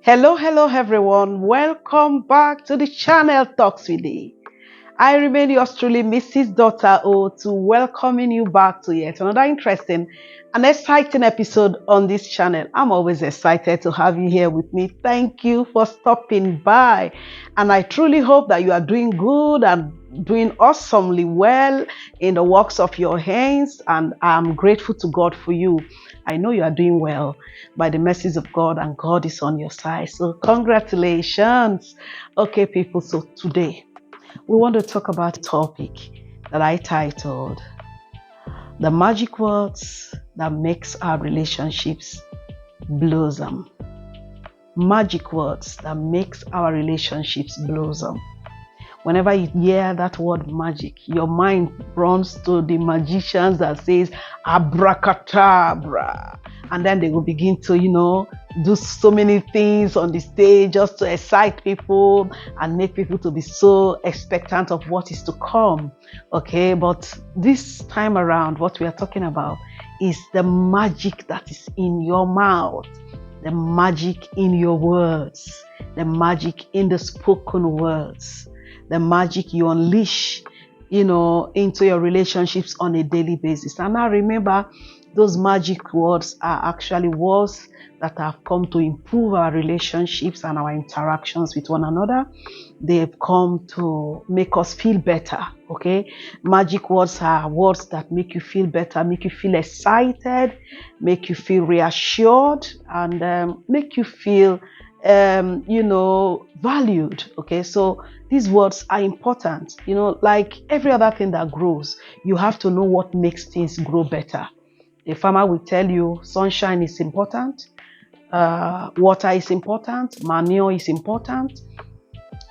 Hello everyone. Welcome back to the channel Talks with Thee. I remain yours truly, Mrs. Daughter O, to welcoming you back to yet another interesting and exciting episode on this channel. I'm always excited to have you here with me. Thank you for stopping by. And I truly hope that you are doing good and doing awesomely well in the works of your hands. And I'm grateful to God for you. I know you are doing well by the mercies of God, and God is on your side. So congratulations. Okay, people. So today, we want to talk about a topic that I titled The Magic Words That Makes Our Relationships Blossom. Magic words that makes our relationships blossom. Whenever you hear that word magic, your mind runs to the magicians that says abracadabra. And then they will begin to, do so many things on the stage just to excite people and make people to be so expectant of what is to come. Okay, but this time around, what we are talking about is the magic that is in your mouth, the magic in your words, the magic in the spoken words, the magic you unleash, into your relationships on a daily basis. And now remember, those magic words are actually words that have come to improve our relationships and our interactions with one another. They've come to make us feel better, okay? Magic words are words that make you feel better, make you feel excited, make you feel reassured, and make you feel valued. Okay, so these words are important. Like every other thing that grows, you have to know what makes things grow better. A farmer will tell you sunshine is important, water is important, manure is important,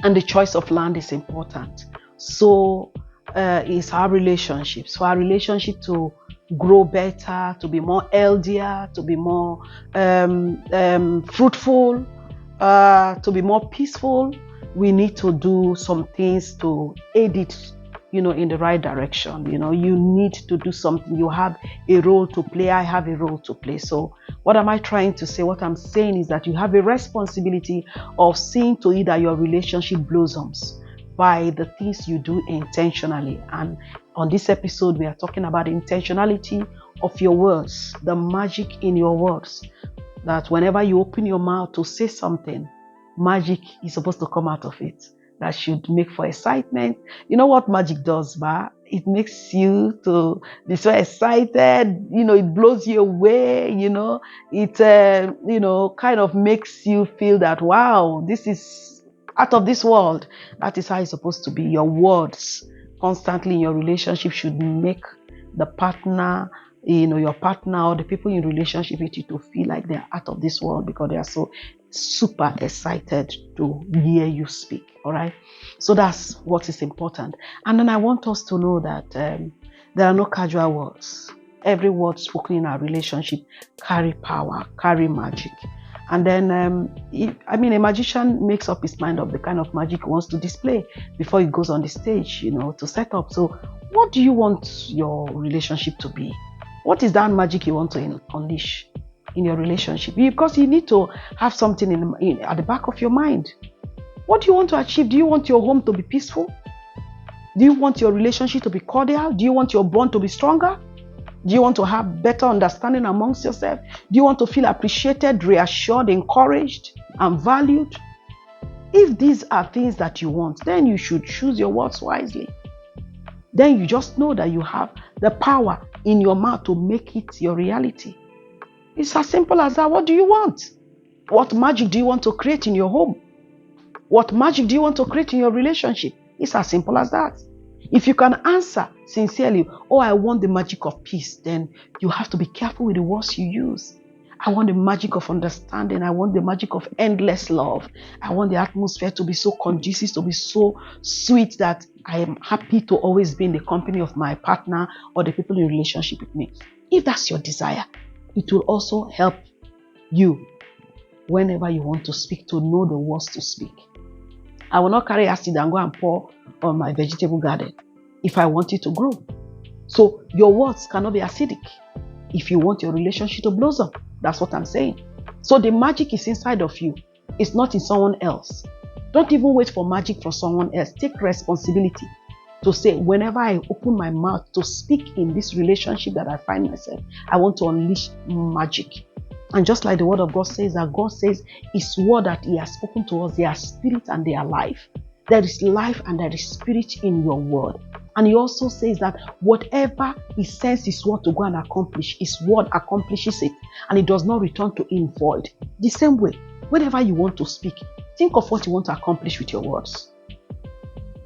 and the choice of land is important. So is our relationships. For our relationship to grow better, to be more healthier, to be more fruitful, to be more peaceful, we need to do some things to aid it, in the right direction. You need to do something. You have a role to play. I have a role to play. So what am I trying to say? What I'm saying is that you have a responsibility of seeing to it that your relationship blossoms by the things you do intentionally. And on this episode, we are talking about the intentionality of your words, the magic in your words. That whenever you open your mouth to say something, magic is supposed to come out of it. That should make for excitement. You know what magic does, ba? It makes you to be so excited. It blows you away. It kind of makes you feel that, wow, this is out of this world. That is how it's supposed to be. Your words constantly in your relationship should make the partner, your partner or the people in relationship with you to feel like they're out of this world because they are so super excited to hear you speak. All right. So that's what is important. And then I want us to know that there are no casual words. Every word spoken in our relationship carry power, carry magic. And then, a magician makes up his mind of the kind of magic he wants to display before he goes on the stage, to set up. So what do you want your relationship to be? What is that magic you want to unleash in your relationship? Because you need to have something at the back of your mind. What do you want to achieve? Do you want your home to be peaceful? Do you want your relationship to be cordial? Do you want your bond to be stronger? Do you want to have better understanding amongst yourself? Do you want to feel appreciated, reassured, encouraged, and valued? If these are things that you want, then you should choose your words wisely. Then you just know that you have the power in your mouth to make it your reality. It's as simple as that. What do you want? What magic do you want to create in your home? What magic do you want to create in your relationship? It's as simple as that. If you can answer sincerely, oh, I want the magic of peace, then you have to be careful with the words you use. I want the magic of understanding. I want the magic of endless love. I want the atmosphere to be so conducive, to be so sweet that I am happy to always be in the company of my partner or the people in relationship with me. If that's your desire, it will also help you whenever you want to speak, to know the words to speak. I will not carry acid and go and pour on my vegetable garden if I want it to grow. So your words cannot be acidic if you want your relationship to blossom. That's what I'm saying. So the magic is inside of you. It's not in someone else. Don't even wait for magic from someone else. Take responsibility to say, whenever I open my mouth to speak in this relationship that I find myself, I want to unleash magic. And just like the word of God says, that God says His word that He has spoken to us, they are spirit and they are life. There is life and there is spirit in your word. And He also says that whatever He sends His word to go and accomplish, His word accomplishes it, and it does not return to Him void. The same way, whenever you want to speak, think of what you want to accomplish with your words.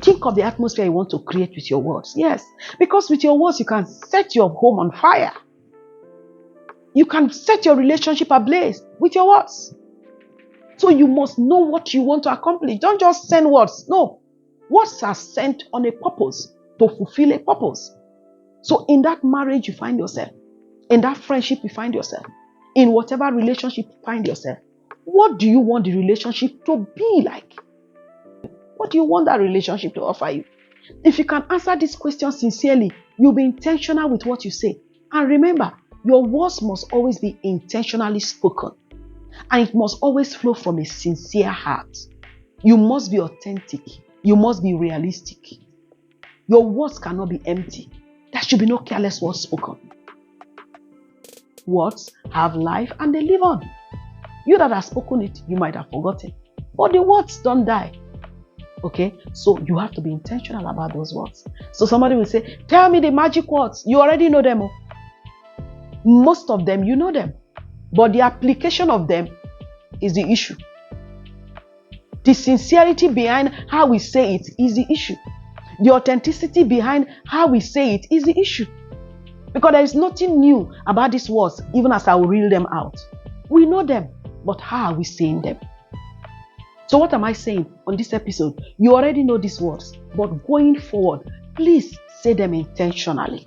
Think of the atmosphere you want to create with your words. Yes, because with your words, you can set your home on fire. You can set your relationship ablaze with your words. So you must know what you want to accomplish. Don't just send words. No. Words are sent on a purpose to fulfill a purpose. So in that marriage you find yourself, in that friendship you find yourself, in whatever relationship you find yourself, what do you want the relationship to be like? What do you want that relationship to offer you? If you can answer this question sincerely, you'll be intentional with what you say. And remember, your words must always be intentionally spoken. And it must always flow from a sincere heart. You must be authentic. You must be realistic. Your words cannot be empty. There should be no careless words spoken. Words have life and they live on. You that have spoken it, you might have forgotten. But the words don't die. Okay, so you have to be intentional about those words. So somebody will say, tell me the magic words. You already know them. Most of them, you know them. But the application of them is the issue. The sincerity behind how we say it is the issue. The authenticity behind how we say it is the issue. Because there is nothing new about these words, even as I will reel them out. We know them, but how are we saying them? So what am I saying on this episode? You already know these words, but going forward, please say them intentionally.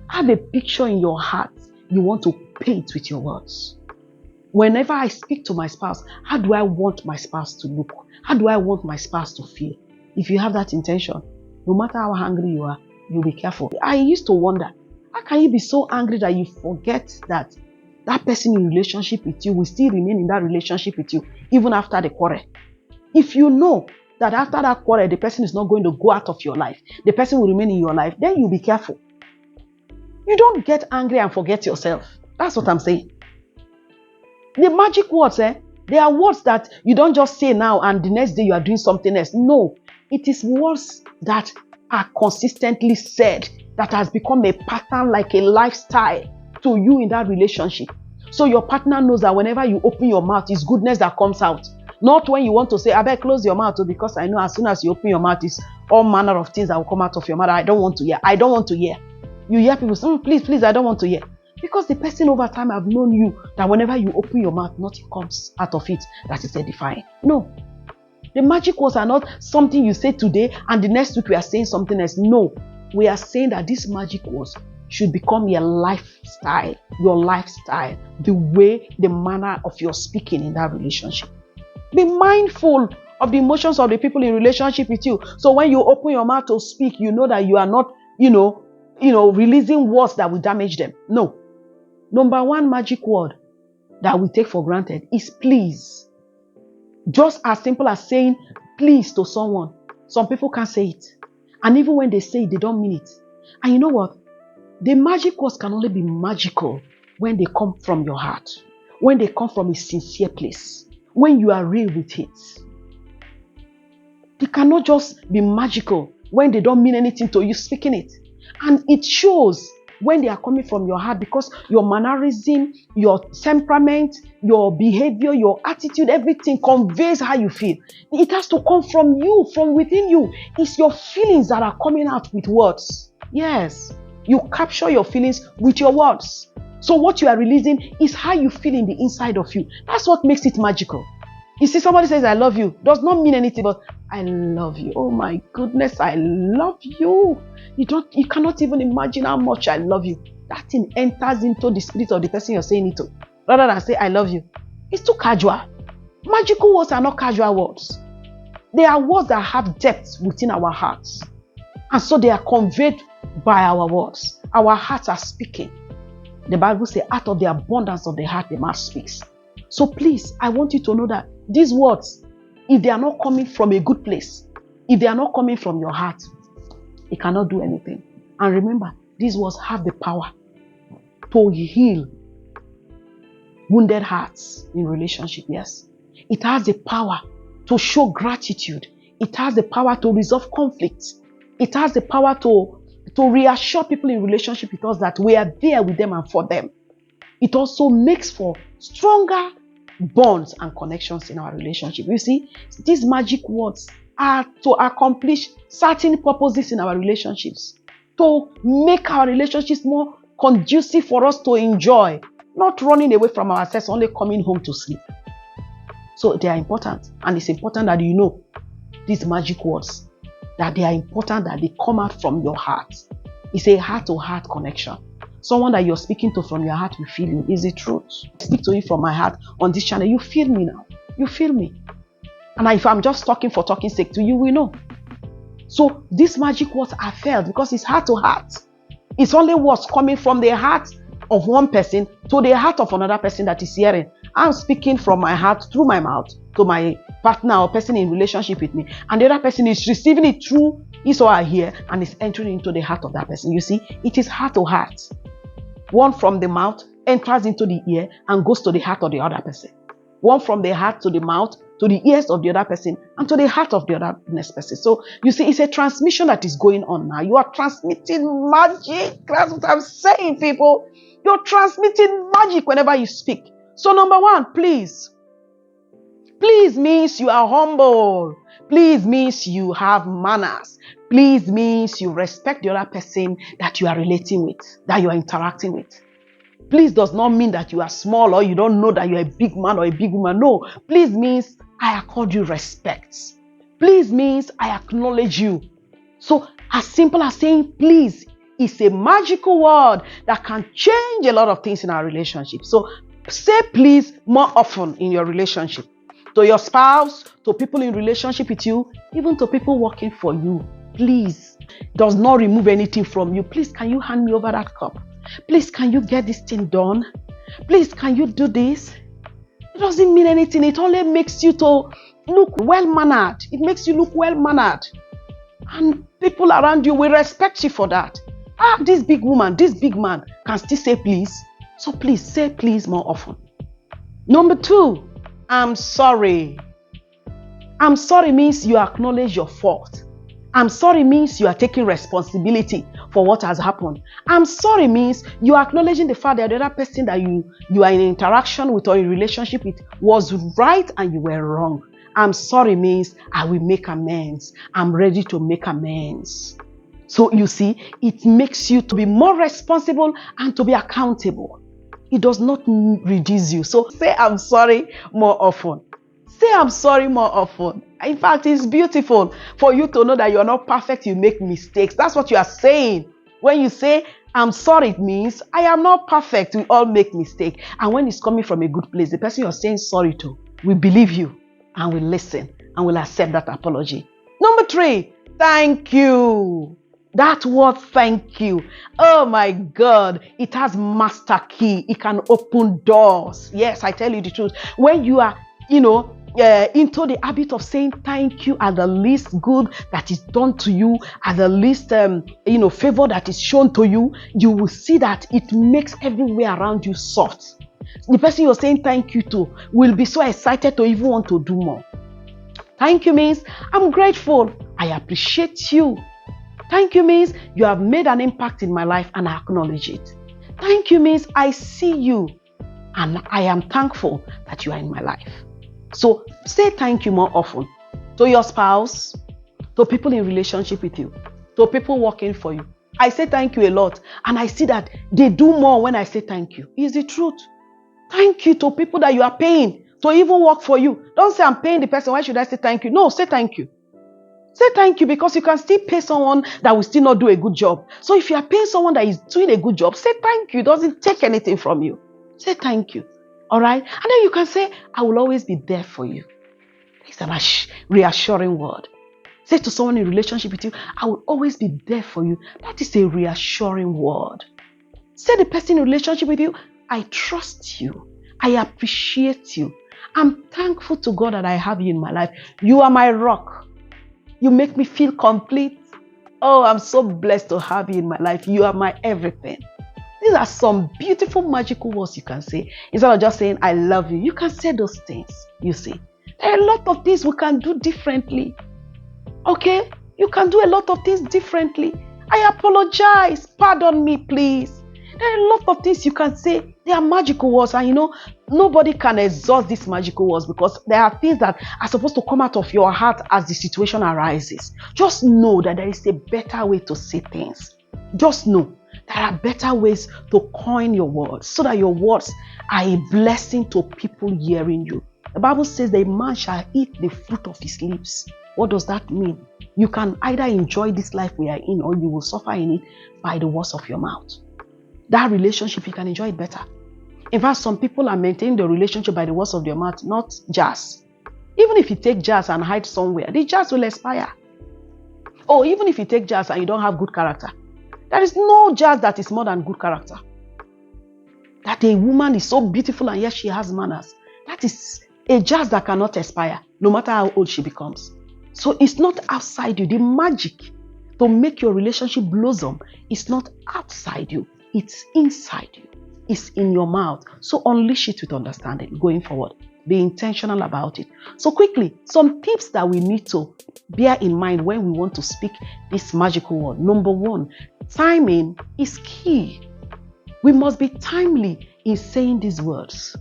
Have a picture in your heart you want to paint with your words. Whenever I speak to my spouse, how do I want my spouse to look? How do I want my spouse to feel? If you have that intention, no matter how angry you are, you'll be careful. I used to wonder, how can you be so angry that you forget that that person in relationship with you will still remain in that relationship with you even after the quarrel? If you know that after that quarrel, the person is not going to go out of your life, the person will remain in your life, then you'll be careful. You don't get angry and forget yourself. That's what I'm saying. The magic words, they are words that you don't just say now and the next day you are doing something else. No, it is words that are consistently said, that has become a pattern, like a lifestyle to you in that relationship. So your partner knows that whenever you open your mouth, it's goodness that comes out. Not when you want to say, I better close your mouth, because I know as soon as you open your mouth, it's all manner of things that will come out of your mouth. I don't want to hear. I don't want to hear. You hear people say, please, I don't want to hear. Because the person over time have known you that whenever you open your mouth, nothing comes out of it that is edifying. No. The magic words are not something you say today and the next week we are saying something else. No. We are saying that these magic words should become your lifestyle, the way, the manner of your speaking in that relationship. Be mindful of the emotions of the people in relationship with you. So when you open your mouth to speak, you know that you are not, releasing words that will damage them. No. Number one magic word that we take for granted is please. Just as simple as saying please to someone. Some people can't say it. And even when they say it, they don't mean it. And you know what? The magic words can only be magical when they come from your heart. When they come from a sincere place. When you are real with it. They cannot just be magical when they don't mean anything to you speaking it. And it shows when they are coming from your heart, because your mannerism, your temperament, your behavior, your attitude, everything conveys how you feel. It has to come from you, from within you. It's your feelings that are coming out with words. Yes, you capture your feelings with your words. So what you are releasing is how you feel in the inside of you. That's what makes it magical. You see, somebody says, I love you. Does not mean anything, but I love you. Oh my goodness, I love you. You cannot even imagine how much I love you. That thing enters into the spirit of the person you're saying it to. Rather than say, I love you. It's too casual. Magical words are not casual words. They are words that have depth within our hearts. And so they are conveyed by our words. Our hearts are speaking. The Bible says, out of the abundance of the heart, the mouth speaks. So please, I want you to know that these words, if they are not coming from a good place, if they are not coming from your heart, it cannot do anything. And remember, these words have the power to heal wounded hearts in relationship. Yes. It has the power to show gratitude. It has the power to resolve conflicts. It has the power to reassure people in relationship with us that we are there with them and for them. It also makes for stronger bonds and connections in our relationship. You see, these magic words are to accomplish certain purposes in our relationships, to make our relationships more conducive for us to enjoy, not running away from ourselves, only coming home to sleep. So they are important, and it's important that you know these magic words, that they are important, that they come out from your heart. It's a heart-to-heart connection. Someone that you're speaking to from your heart will feel you. Is the truth. I speak to you from my heart on this channel. You feel me now. You feel me. And if I'm just talking for talking sake to you, we know. So these magic words are felt because it's heart-to-heart. It's only words coming from the heart of one person to the heart of another person that is hearing. I'm speaking from my heart through my mouth to my partner or person in relationship with me, and the other person is receiving it through his or her ear and is entering into the heart of that person. You see, it is heart to heart. One from the mouth enters into the ear and goes to the heart of the other person. One from the heart to the mouth, to the ears of the other person, and to the heart of the other next person. So you see, it's a transmission that is going on now. You are transmitting magic. That's what I'm saying, people. You're transmitting magic whenever you speak. So number one, please. Please means you are humble. Please means you have manners. Please means you respect the other person that you are relating with, that you are interacting with. Please does not mean that you are small or you don't know that you're a big man or a big woman. No. Please means I accord you respect. Please means I acknowledge you. So as simple as saying please is a magical word that can change a lot of things in our relationship. So say please more often in your relationship. To your spouse, to people in relationship with you, even to people working for you. Please does not remove anything from you. Please, can you hand me over that cup? Please, can you get this thing done? Please, can you do this? It doesn't mean anything. It only makes you to look well-mannered. It makes you look well-mannered. And people around you will respect you for that. This big woman, this big man can still say please. So please, say please more often. Number two, I'm sorry. I'm sorry means you acknowledge your fault. I'm sorry means you are taking responsibility for what has happened. I'm sorry means you are acknowledging the fact that the other person that you are in interaction with or in relationship with was right and you were wrong. I'm sorry means I will make amends. I'm ready to make amends. So you see, it makes you to be more responsible and to be accountable. It does not reduce you. So say I'm sorry more often. Say I'm sorry more often. In fact, it's beautiful for you to know that you're not perfect. You make mistakes. That's what you are saying. When you say I'm sorry, it means I am not perfect. We all make mistakes. And when it's coming from a good place, the person you're saying sorry to will believe you and will listen and will accept that apology. Number three, thank you. That word thank you, oh my God, it has master key. It can open doors. Yes, I tell you the truth. When you are, into the habit of saying thank you at the least good that is done to you, at the least, favor that is shown to you, you will see that it makes everywhere around you soft. The person you're saying thank you to will be so excited to even want to do more. Thank you means I'm grateful. I appreciate you. Thank you means you have made an impact in my life and I acknowledge it. Thank you means I see you and I am thankful that you are in my life. So say thank you more often to your spouse, to people in relationship with you, to people working for you. I say thank you a lot and I see that they do more when I say thank you. It's the truth. Thank you to people that you are paying to even work for you. Don't say I'm paying the person. Why should I say thank you? No, say thank you. Say thank you because you can still pay someone that will still not do a good job. So if you are paying someone that is doing a good job, say thank you. It doesn't take anything from you. Say thank you. All right? And then you can say, I will always be there for you. It's a reassuring word. Say to someone in relationship with you, I will always be there for you. That is a reassuring word. Say the person in relationship with you, I trust you. I appreciate you. I'm thankful to God that I have you in my life. You are my rock. You make me feel complete. Oh, I'm so blessed to have you in my life. You are my everything. These are some beautiful, magical words you can say. Instead of just saying, I love you, you can say those things, you see. There are a lot of things we can do differently. Okay? You can do a lot of things differently. I apologize. Pardon me, please. There are a lot of things you can say. They are magical words. And nobody can exhaust these magical words because there are things that are supposed to come out of your heart as the situation arises. Just know that there is a better way to say things. Just know there are better ways to coin your words so that your words are a blessing to people hearing you. The Bible says that a man shall eat the fruit of his lips. What does that mean? You can either enjoy this life we are in or you will suffer in it by the words of your mouth. That relationship, you can enjoy it better. In fact, some people are maintaining the relationship by the words of their mouth, not jazz. Even if you take jazz and hide somewhere, the jazz will expire. Or even if you take jazz and you don't have good character, there is no jazz that is more than good character. That a woman is so beautiful and yet she has manners. That is a jazz that cannot expire, no matter how old she becomes. So it's not outside you. The magic to make your relationship blossom is not outside you. It's inside you. It's in your mouth. So unleash it with understanding going forward. Be intentional about it. So quickly, some tips that we need to bear in mind when we want to speak this magical word. Number one, timing is key. We must be timely in saying these words.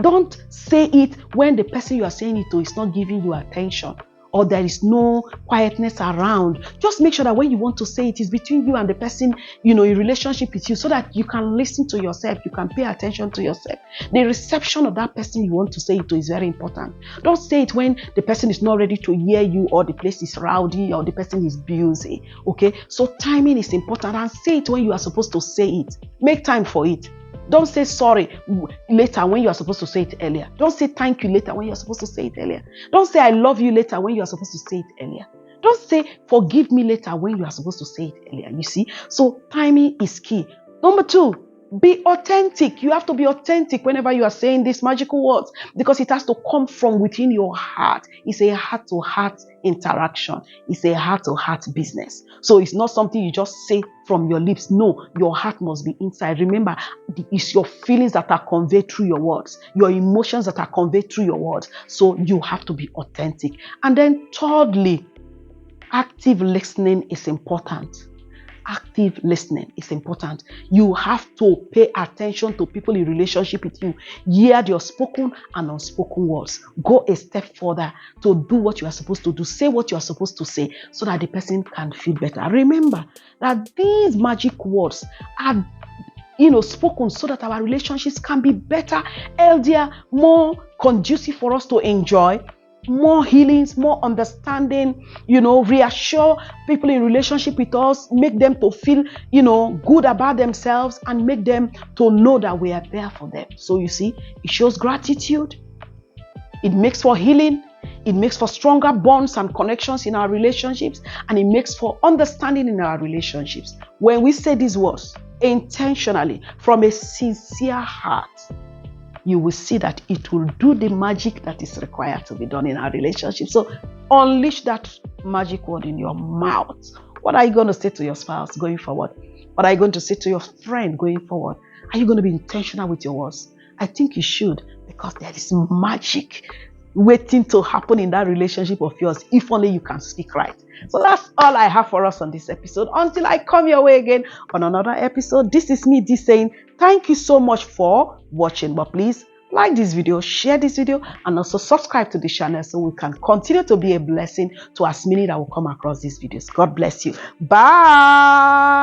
Don't say it when the person you are saying it to is not giving you attention or there is no quietness around. Just make sure that when you want to say it is between you and the person, in relationship with you, so that you can listen to yourself, you can pay attention to yourself. The reception of that person you want to say it to is very important. Don't say it when the person is not ready to hear you or the place is rowdy or the person is busy. Okay, so timing is important, and say it when you are supposed to say it. Make time for it. Don't say sorry later when you are supposed to say it earlier. Don't say thank you later when you are supposed to say it earlier. Don't say I love you later when you are supposed to say it earlier. Don't say forgive me later when you are supposed to say it earlier. You see? So timing is key. Number two, be authentic. You have to be authentic whenever you are saying these magical words because it has to come from within your heart. It's a heart-to-heart interaction. It's a heart-to-heart business. So it's not something you just say from your lips. No, your heart must be inside. Remember, it's your feelings that are conveyed through your words, your emotions that are conveyed through your words. So you have to be authentic. And then thirdly, active listening is important. Active listening is important. You have to pay attention to people in relationship with you. Hear your spoken and unspoken words. Go a step further to do what you are supposed to do. Say what you are supposed to say so that the person can feel better. Remember that these magic words are spoken so that our relationships can be better, healthier, more conducive for us to enjoy. More healings, more understanding, reassure people in relationship with us, make them to feel, good about themselves and make them to know that we are there for them. So you see, it shows gratitude. It makes for healing. It makes for stronger bonds and connections in our relationships, and it makes for understanding in our relationships. When we say these words intentionally from a sincere heart, you will see that it will do the magic that is required to be done in our relationship. So unleash that magic word in your mouth. What are you going to say to your spouse going forward? What are you going to say to your friend going forward? Are you going to be intentional with your words? I think you should, because there is magic waiting to happen in that relationship of yours if only you can speak right. So that's all I have for us on this episode. Until I come your way again on another episode, this is me, saying thank you so much for watching. But please like this video, share this video, and also subscribe to the channel so we can continue to be a blessing to as many that will come across these videos. God bless you. Bye.